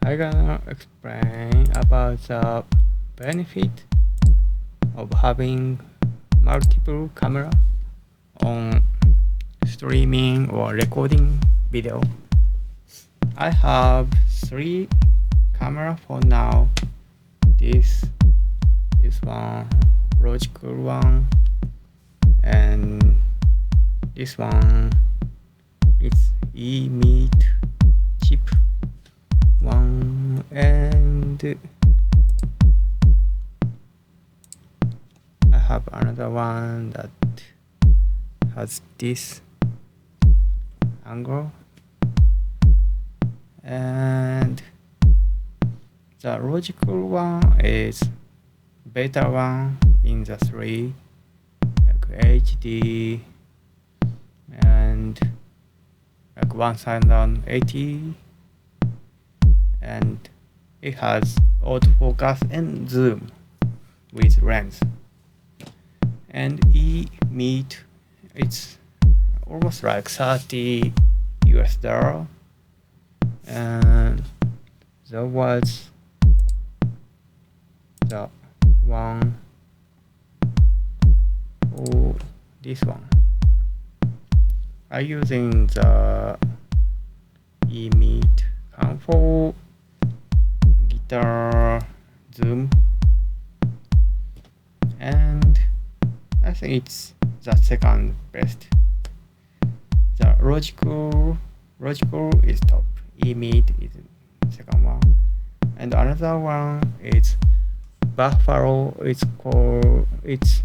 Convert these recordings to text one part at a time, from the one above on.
I'm gonna explain about the benefit of having multiple camera on streaming or recording video. I have 3 camera for now. This one, Logicool one, and this one is emeet chip one, and I have another one that has this angle, and the Logicool one is better one in the 3, like HD and like 1080, and it has autofocus and zoom with lens. And emeet, it's almost like $30, and there was the one for this one. I'm using the emeet cam for guitar zoom, and I think it's the second best. The Logicool is top, emeet is second one, and another one is Buffalo. It's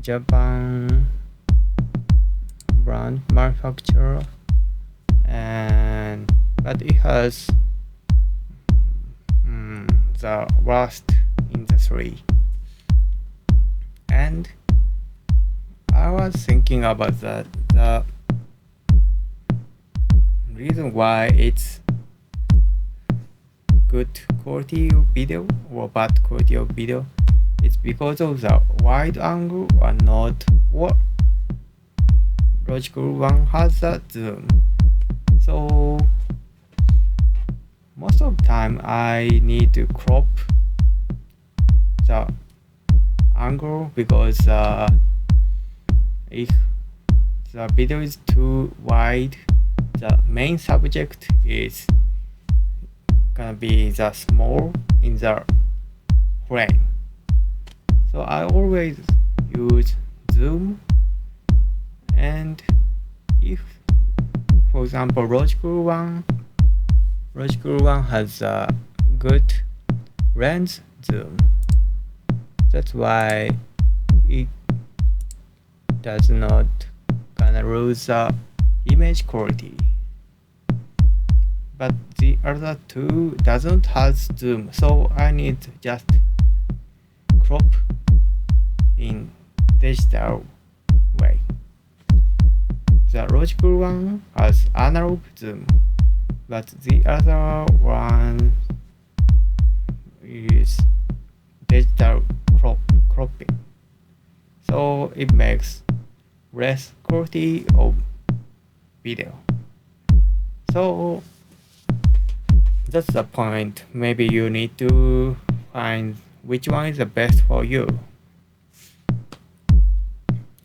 Japan brand manufacturer, and but it has the worst in the 3. And I was thinking about that. The reason why it's good quality of video or bad quality of video, it's because of the wide angle or not, or Logicool one has a zoom. So most of the time I need to crop the angle, because if the video is too wide, the main subject is gonna be the small in the frame. So I always use zoom, and if, for example, Logicool one has a good lens zoom, that's why it does not gonna lose the image quality. But the other 2 doesn't have zoom, so I need just crop in digital way. The Logicool one has analog zoom, but the other one is digital cropping, so it makes less quality of video. So that's the point. Maybe you need to find which one is the best for you.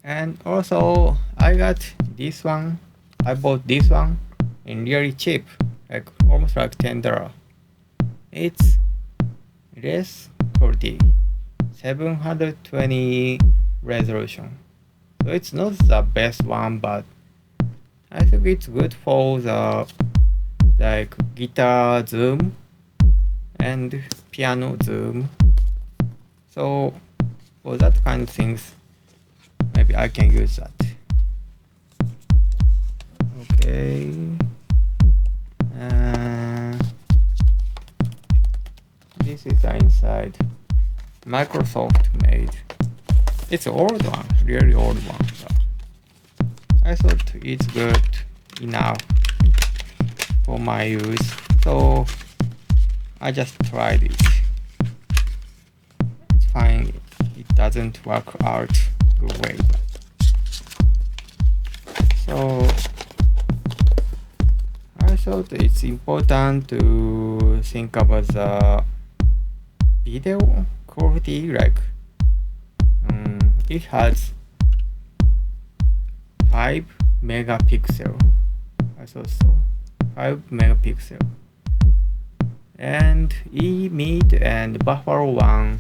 And also I got this one. I bought this one in really cheap, like almost like $10. It's less quality, 720 resolution. So it's not the best one, but I think it's good for the like guitar zoom and piano zoom. So for that kind of things, maybe I can use that. Okay. This is the inside. Microsoft made. It's an old one, really old one. But I thought it's good enough for my use, so I just tried it. It's fine. It doesn't work out good way. So I thought it's important to think about the video quality, like it has 5 megapixel. I thought so. 5 megapixel. And emeet and Buffalo one,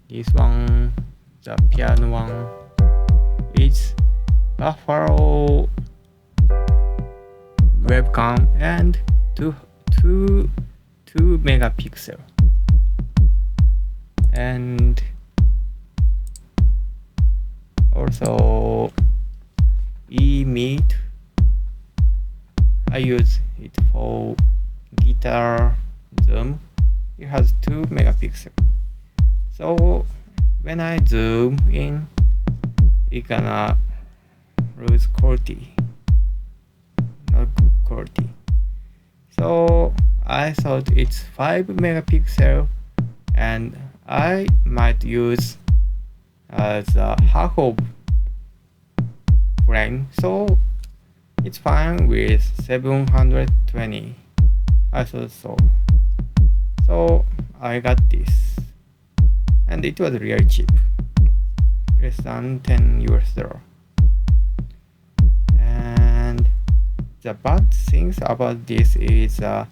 this one, the piano one, is Buffalo webcam and 2 megapixel. And also emeet, I use it for guitar zoom. It has 2 megapixel. So when I zoom in, it gonna lose quality, not good quality. So I thought it's 5 megapixel, and I might use the half of frame, so it's fine with 720. I thought so. So I got this, and it was really cheap, less than 10 US dollar. And the bad things about this is it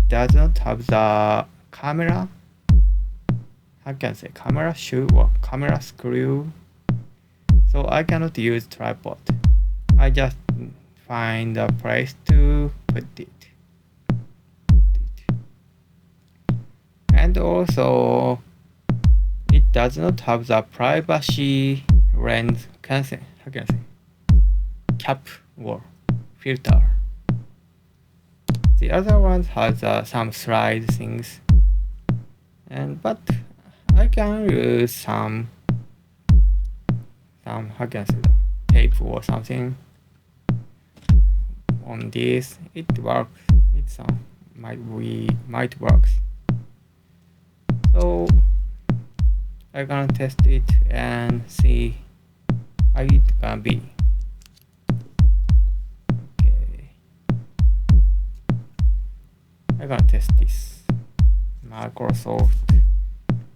does not have the camera, how can I say, camera shoe or camera screw, so I cannot use tripod. I just find a place to put it. And also it does not have the privacy lens, how can I say, cap or filter. The other one has some slide things, but I can use some how can I say that, tape or something on this. It works. It's might works. So I'm gonna test it and see how it gonna be. Okay, I'm gonna test this. Microsoft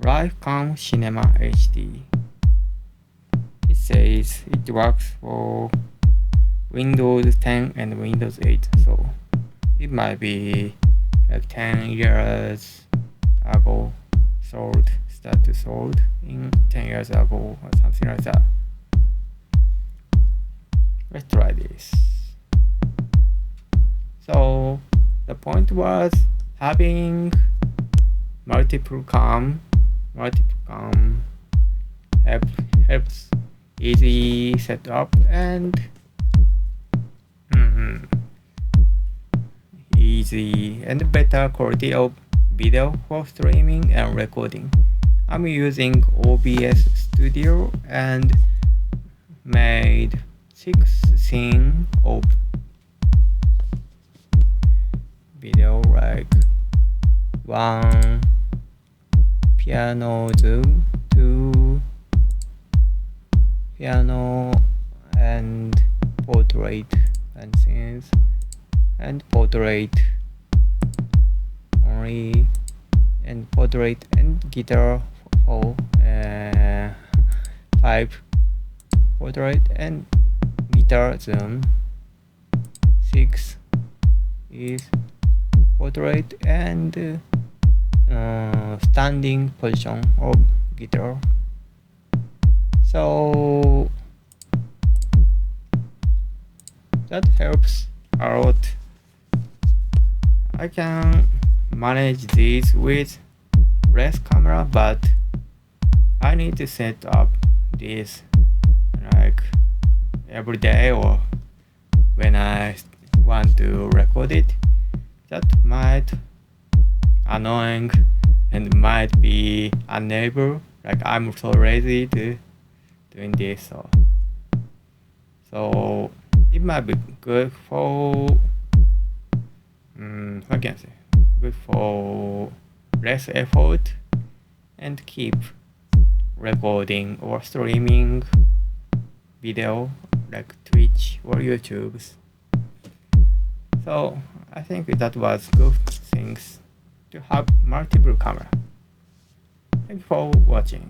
Webcam Cinema HD. It says it works for Windows 10 and Windows 8, so it might be like 10 years ago started sold in 10 years ago or something like that. Let's try this. So the point was having multiple cam helps easy setup and easy and better quality of video for streaming and recording. I'm using OBS Studio and made 6 scenes of video, like 1 piano zoom, 2 piano and portrait and scenes, and portrait only, and portrait and guitar for 5 portrait and guitar zoom, 6 is portrait and standing position of guitar. So that helps a lot. I can manage these with less camera, but I need to set up this like every day or when I want to record it. That might annoying and might be unable, like I'm so lazy to doing this, so it might be good for how can I say, good for less effort and keep recording or streaming video like Twitch or YouTube's. So I think that was good things to have multiple camera. Thank you for watching.